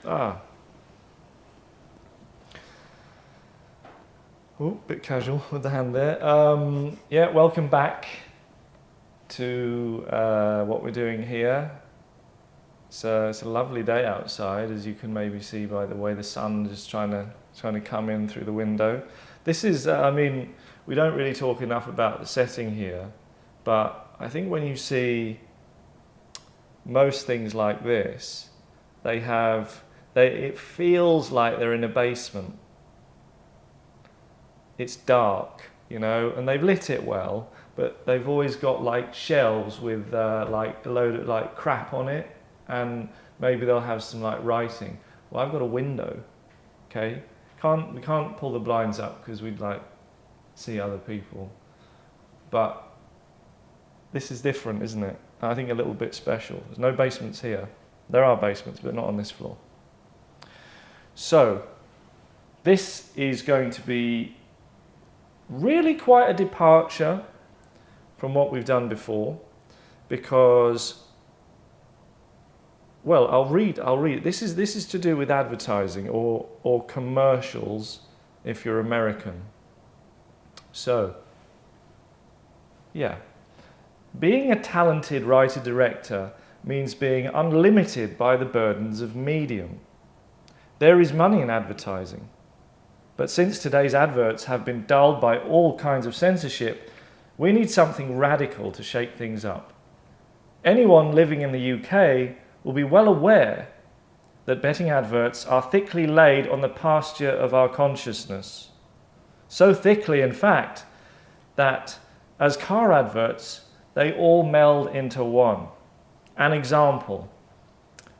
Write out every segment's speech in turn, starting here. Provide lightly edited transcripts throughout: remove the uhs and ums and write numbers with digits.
Oh, bit casual with the hand there. Yeah, welcome back to what we're doing here. So it's a lovely day outside, as you can maybe see by the way the sun is trying to come in through the window. This is, I mean, we don't really talk enough about the setting here, but I think when you see most things like this, it feels like they're in a basement. It's dark, you know, and they've lit it well, but they've always got like shelves with like a load of like crap on it, and maybe they'll have some like writing. Well, I've got a window, okay? We can't pull the blinds up because we'd like see other people, but this is different, isn't it? I think a little bit special. There's no basements here. There are basements, but not on this floor. So this is going to be really quite a departure from what we've done before, because, well, I'll read. This is to do with advertising or commercials if you're American. So, yeah. Being a talented writer-director means being unlimited by the burdens of medium. There is money in advertising, but since today's adverts have been dulled by all kinds of censorship, we need something radical to shake things up. Anyone living in the UK will be well aware that betting adverts are thickly laid on the pasture of our consciousness. So thickly, in fact, that as car adverts, they all meld into one. An example.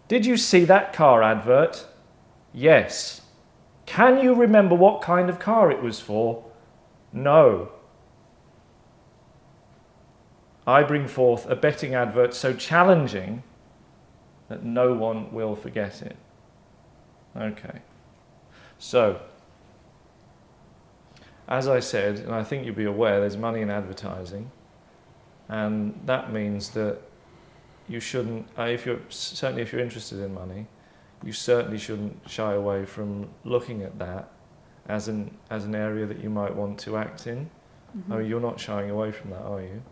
Did you see that car advert? Yes. Can you remember what kind of car it was for? No. I bring forth a betting advert so challenging that no one will forget it. Okay. So, as I said, and I think you'll be aware, there's money in advertising. And that means that you shouldn't, certainly if you're interested in money, you certainly shouldn't shy away from looking at that as an area that you might want to act in. Mm-hmm. Oh, you're not shying away from that, are you?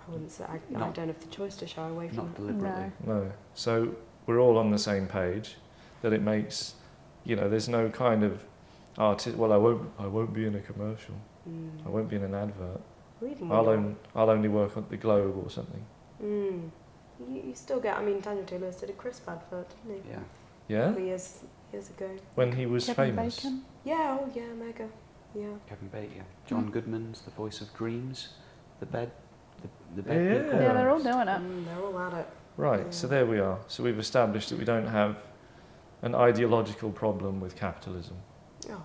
I wouldn't say, I don't have the choice to shy away from it. Not deliberately. No. So we're all on the same page, that it makes, you know, there's no kind of well, I won't be in a commercial. I won't be in an advert. I'll only work on the Globe or something. You still get, I mean, Daniel Taylor did a crisp advert, didn't he? Yeah. Yeah? A couple of years ago. When he was Kevin famous. Bacon. Yeah, oh yeah, mega. Yeah. Kevin Bacon, yeah. John Goodman's the voice of Dreams, the bed Yeah. people. Yeah, they're all doing it. They're all at it. Right, Yeah. so there we are. So we've established that we don't have an ideological problem with capitalism. Oh.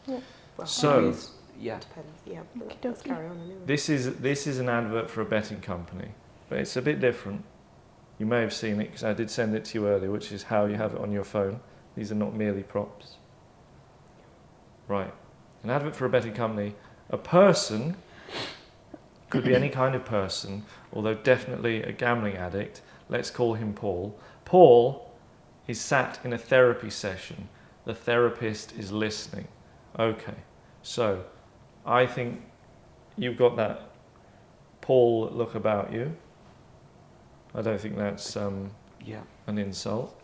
Yeah. Well, So, Yeah. depends. Yeah, but Okey let's dokey. carry on anyway. this is an advert for a betting company, but it's a bit different. You may have seen it because I did send it to you earlier, which is how you have it on your phone. These are not merely props. Right, an advert for a betting company. A person, could be any kind of person, although definitely a gambling addict. Let's call him Paul. Paul is sat in a therapy session. The therapist is listening. Okay, so I think you've got that Paul look about you. I don't think that's Yeah. an insult.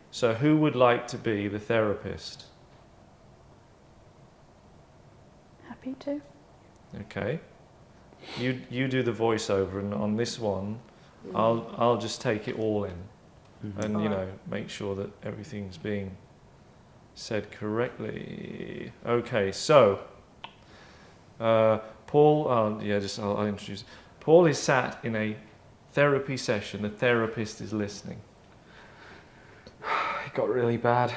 So who would like to be the therapist? Happy to. Okay. You do the voiceover, and on this one, I'll just take it all in, and you know, make sure that everything's being said correctly. Okay, so Paul, I'll introduce. Paul is sat in a therapy session. The therapist is listening. It got really bad.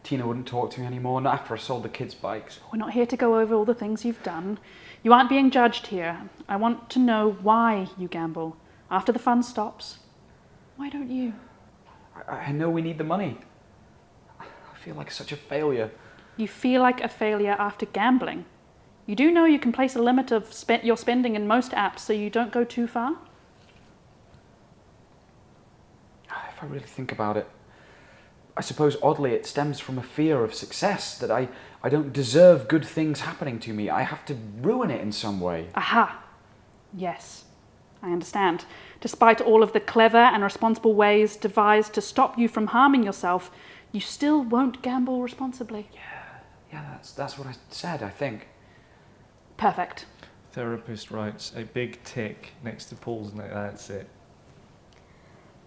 Tina wouldn't talk to me anymore, not after I sold the kids' bikes. We're not here to go over all the things you've done. You aren't being judged here. I want to know why you gamble. After the fun stops, why don't you? I know we need the money. I feel like such a failure. You feel like a failure after gambling. You do know you can place a limit of your spending in most apps so you don't go too far? If I really think about it, I suppose oddly it stems from a fear of success, that I don't deserve good things happening to me. I have to ruin it in some way. Aha! Yes, I understand. Despite all of the clever and responsible ways devised to stop you from harming yourself, you still won't gamble responsibly. Yeah, that's what I said, I think. Perfect. Therapist writes a big tick next to Paul's name. That's it.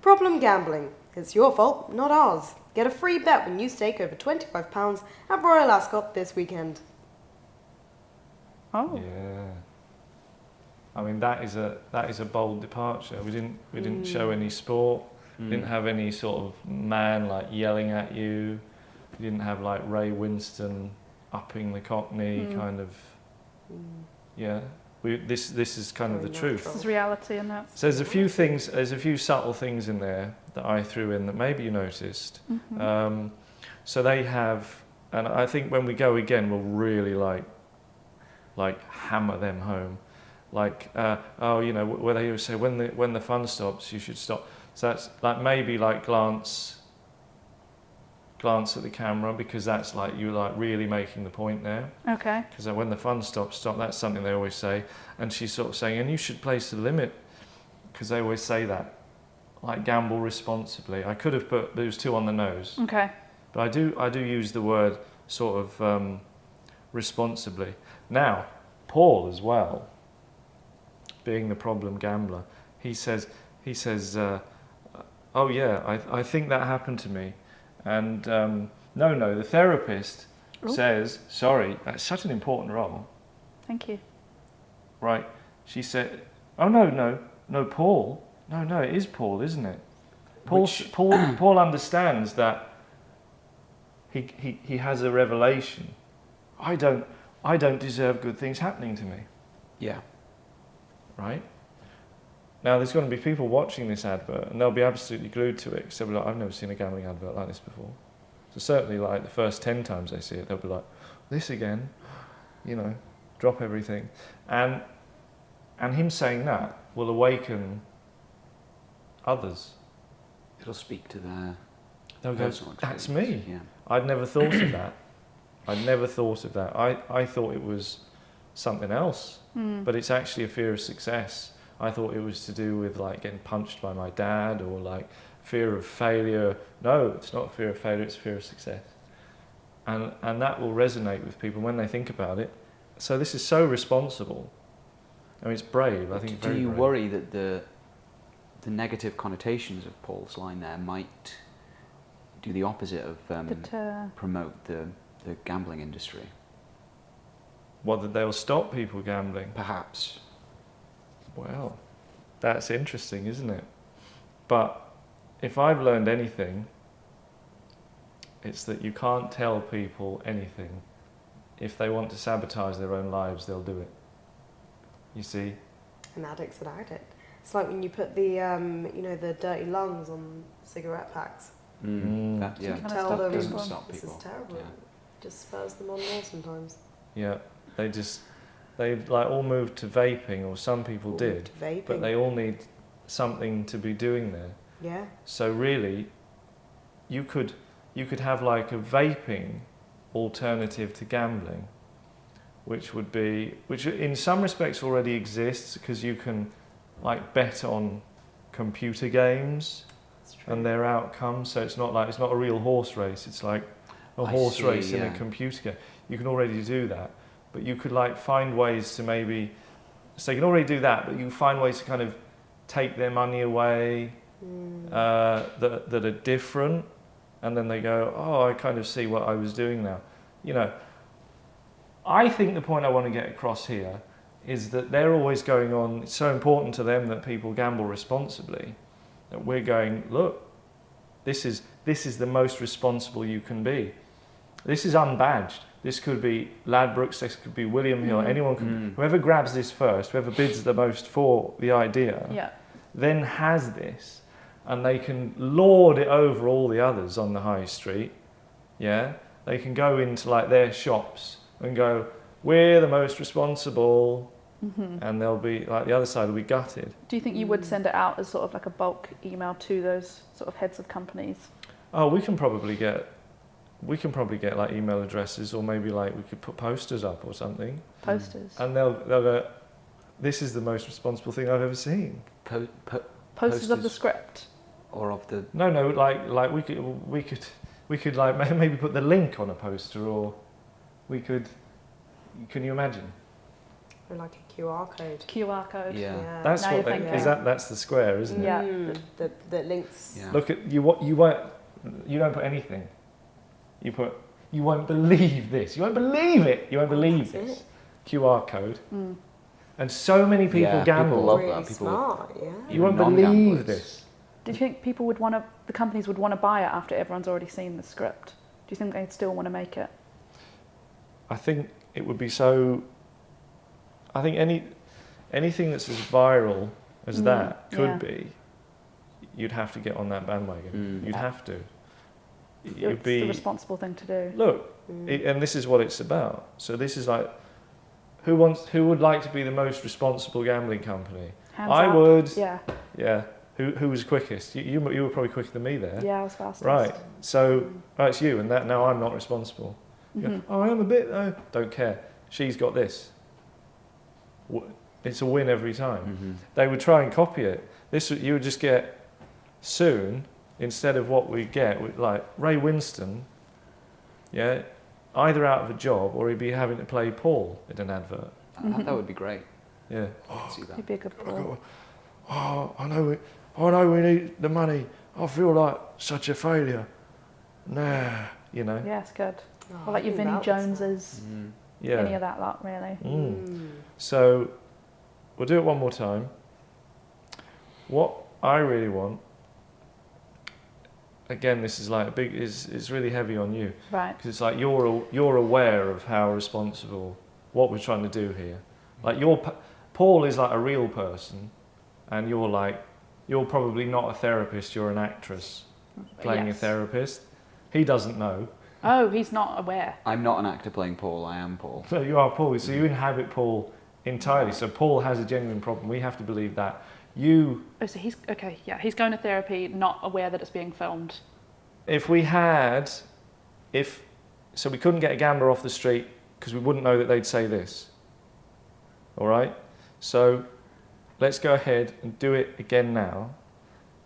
Problem gambling. It's your fault, not ours. Get a free bet when you stake over £25 at Royal Ascot this weekend. Oh. Yeah. I mean, that is a bold departure. We didn't show any sport. Didn't have any sort of man like yelling at you. We didn't have like Ray Winston upping the Cockney kind of. Yeah. This is kind of the truth. This is reality, and that's. So there's a few subtle things in there that I threw in that maybe you noticed. So they have, and I think when we go again, we'll really like hammer them home. Like, where they say when the fun stops, you should stop. So that's like maybe like glance at the camera, because that's like you're like really making the point there. Okay. Because when the fun stops, stop. That's something they always say. And she's sort of saying, and you should place a limit, because they always say that. Like gamble responsibly. I could have put those two on the nose. Okay. But I do use the word sort of responsibly. Now, Paul as well, being the problem gambler, he says, oh yeah, I think that happened to me. And no, the therapist says, sorry, that's such an important role. Thank you. Right. She said, oh no, Paul. No, it is Paul, isn't it? Paul understands that he has a revelation. I don't deserve good things happening to me. Yeah. Right? Now, there's going to be people watching this advert, and they'll be absolutely glued to it, because they'll be like, I've never seen a gambling advert like this before. So certainly, like, the first 10 times they see it, they'll be like, this again, drop everything. And him saying that will awaken others. It'll speak to their They'll go, personal that's experience. me. Yeah. I'd never thought of that. I thought it was something else, but it's actually a fear of success. I thought it was to do with like getting punched by my dad, or like fear of failure. No, it's not fear of failure, it's fear of success. And that will resonate with people when they think about it. So this is so responsible. I mean, it's brave. I think it's very Do you brave. worry that the negative connotations of Paul's line there might do the opposite of promote the gambling industry? What, that they'll stop people gambling? Perhaps. Well, that's interesting, isn't it? But if I've learned anything, it's that you can't tell people anything. If they want to sabotage their own lives, they'll do it. You see? And addicts without it. It's like when you put the, the dirty lungs on cigarette packs. That, yeah. You can tell them doesn't stop this people. is terrible. Yeah. It just spurs them on more sometimes. Yeah, they've like all moved to vaping, or some people did, To vaping. but they all need something to be doing there. Yeah. So really, you could have like a vaping alternative to gambling, which in some respects already exists, because you can like bet on computer games and their outcomes. So it's not a real horse race. It's like a horse race in a computer game. You can already do that, but you could like find ways to maybe. So you can already do that, but you can find ways to kind of take their money away that are different, and then they go, oh, I kind of see what I was doing now. I think the point I want to get across here is that they're always going on. It's so important to them that people gamble responsibly, that we're going, look, this is the most responsible you can be. This is unbadged. This could be Ladbrokes, this could be William Hill, anyone can, whoever grabs this first, whoever bids the most for the idea, then has this, and they can lord it over all the others on the high street. Yeah, they can go into like their shops and go, we're the most responsible, and they'll be like, the other side will be gutted. Do you think you would send it out as sort of like a bulk email to those sort of heads of companies? Oh, we can probably get like email addresses, or maybe like we could put posters up or something. Posters. And they'll go, this is the most responsible thing I've ever seen. Posters of the script. Or of the... No, like we could like maybe put the link on a poster, or we could. Can you imagine? Or like a QR code. QR code. Yeah. That's Now what you're they, thinking. is. That's the square, isn't it? Yeah. That links. Yeah. Look at you. What you don't put anything. You won't believe this. You won't believe it. You won't believe That's this. it. QR code. And so many people Yeah, gamble. people love Really that. People smart, yeah. You won't non-gamblers. believe this. Do you think people would want to? The companies would want to buy it after everyone's already seen the script? Do you think they'd still want to make it? I think it would be so. I think anything that's as viral as that could yeah. be. You'd have to get on that bandwagon. You'd have to. You'd It's be the responsible thing to do. look, and this is what it's about. So this is like, who would like to be the most responsible gambling company? Hands I up. would. Yeah. Yeah. Who was quickest? You were probably quicker than me there. Yeah, I was fastest. Right. So it's you, and that now I'm not responsible. You go, oh, I am a bit though. Don't care. She's got this. It's a win every time. They would try and copy it. You would just get soon, instead of what we get, like Ray Winston, yeah, either out of a job or he'd be having to play Paul in an advert. That would be great. Yeah. I could see that. You'd be a good Paul. Oh, I know we need the money. I feel like such a failure. Nah, you know. Yeah, it's good. Oh, Or like your I think Vinnie that was Joneses, Yeah. any of that lot, really. So we'll do it one more time. What I really want, again, this is like a big, is really heavy on you, Right. because it's like you're aware of how responsible what we're trying to do here. Like Paul is like a real person, and you're probably not a therapist. You're an actress playing Yes. a therapist. He doesn't know. Oh, he's not aware. I'm not an actor playing Paul, I am Paul. So you are Paul. So you inhabit Paul entirely. So Paul has a genuine problem. We have to believe that. You, Oh, so he's okay. Yeah, he's going to therapy, not aware that it's being filmed. so we couldn't get a gambler off the street because we wouldn't know that they'd say this. All right. So let's go ahead and do it again now.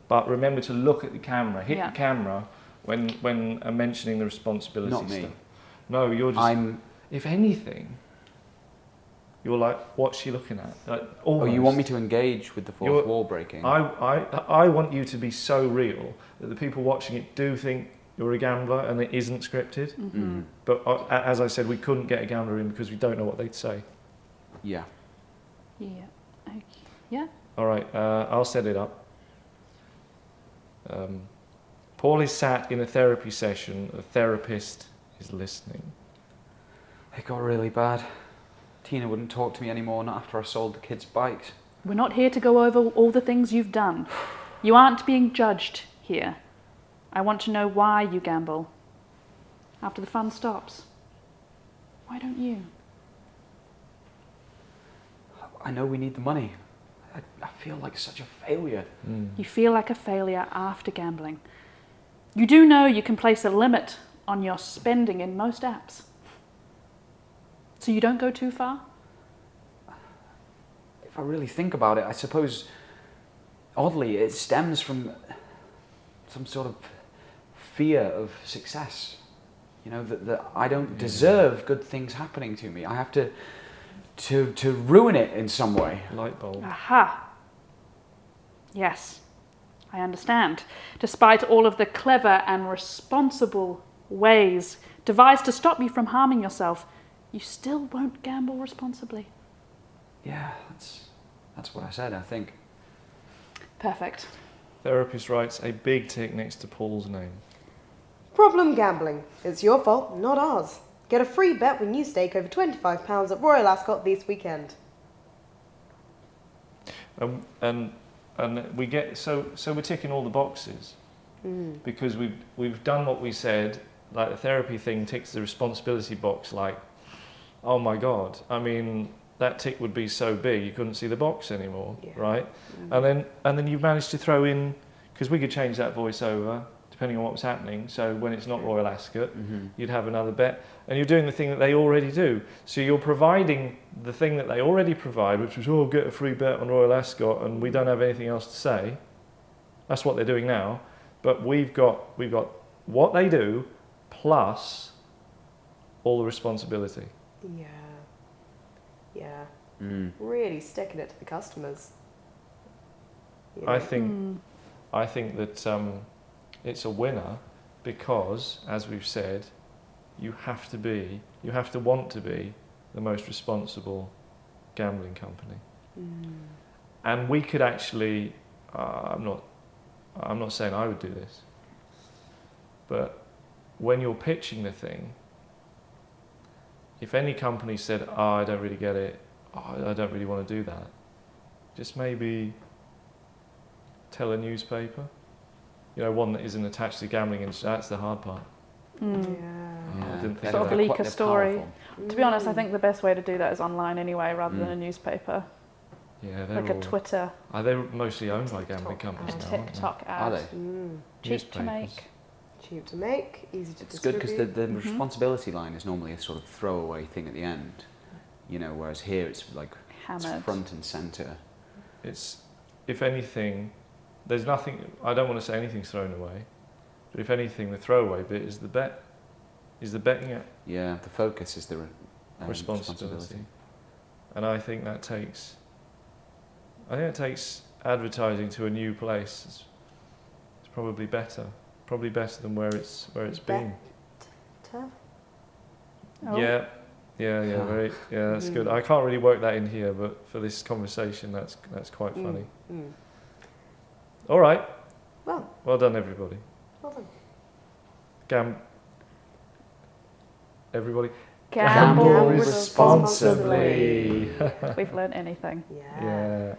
But remember to look at the camera. Hit Yeah. the camera when I'm mentioning the responsibility Not me. stuff. No, you're just. If anything, you're like, what's she looking at? Like, Oh, you almost. want me to engage with the fourth wall breaking? I want you to be so real that the people watching it do think you're a gambler and it isn't scripted. But as I said, we couldn't get a gambler in because we don't know what they'd say. Yeah. Yeah. Okay. Yeah. All right, I'll set it up. Paul is sat in a therapy session. The therapist is listening. It got really bad. Tina wouldn't talk to me anymore, not after I sold the kids' bikes. We're not here to go over all the things you've done. You aren't being judged here. I want to know why you gamble. After the fun stops. Why don't you? I know we need the money. I feel like such a failure. You feel like a failure after gambling. You do know you can place a limit on your spending in most apps. So you don't go too far? If I really think about it, I suppose, oddly, it stems from some sort of fear of success. You know, that I don't deserve good things happening to me. I have to ruin it in some way. Light bulb. Aha. Yes, I understand. Despite all of the clever and responsible ways devised to stop you from harming yourself, you still won't gamble responsibly. Yeah, that's what I said, I think. Perfect. Therapist writes a big tick next to Paul's name. Problem gambling. It's your fault, not ours. Get a free bet when you stake over £25 at Royal Ascot this weekend. And we get so we're ticking all the boxes because we've done what we said. Like the therapy thing ticks the responsibility box. Like, oh my God! I mean, that tick would be so big you couldn't see the box anymore, right? And then you managed to throw in, because we could change that voiceover depending on what was happening. So when it's not Royal Ascot, Mm-hmm. you'd have another bet, and you're doing the thing that they already do. So you're providing the thing that they already provide, which was, oh, get a free bet on Royal Ascot, and we don't have anything else to say. That's what they're doing now. But we've got what they do plus all the responsibility. Yeah. Yeah. Mm. Really sticking it to the customers. You I know? think that it's a winner because, as we've said, you have to want to be the most responsible gambling company. And we could actually, I'm not saying I would do this, but when you're pitching the thing, if any company said, oh, I don't really get it, oh, I don't really want to do that, just maybe tell a newspaper, one that isn't attached to the gambling industry. That's the hard part. Yeah. I didn't think Sort of that. leak a They're story. powerful. To be honest, I think the best way to do that is online anyway, rather than a newspaper. Yeah, they're Like a all, Twitter, they're mostly owned by gambling companies a now, aren't they? TikTok Are ad. they? Cheap to Newspapers. make. Cheap to make, easy to It's good distribute. because the responsibility line is normally a sort of throwaway thing at the end, whereas here it's like it's Hammered. front and centre. It's, if anything, there's nothing, I don't want to say anything's thrown away, but if anything, the throwaway bit is the bet, is the betting at Yeah, the focus is the responsibility. And I think that takes advertising to a new place. It's probably better than where it's been. Tough. Oh. Yeah, very, that's good. I can't really work that in here, but for this conversation, that's quite funny. All right, well done, everybody. Well done. Everybody. Gamble Gamble responsibly. responsibly. We've learned anything. Yeah. Yeah.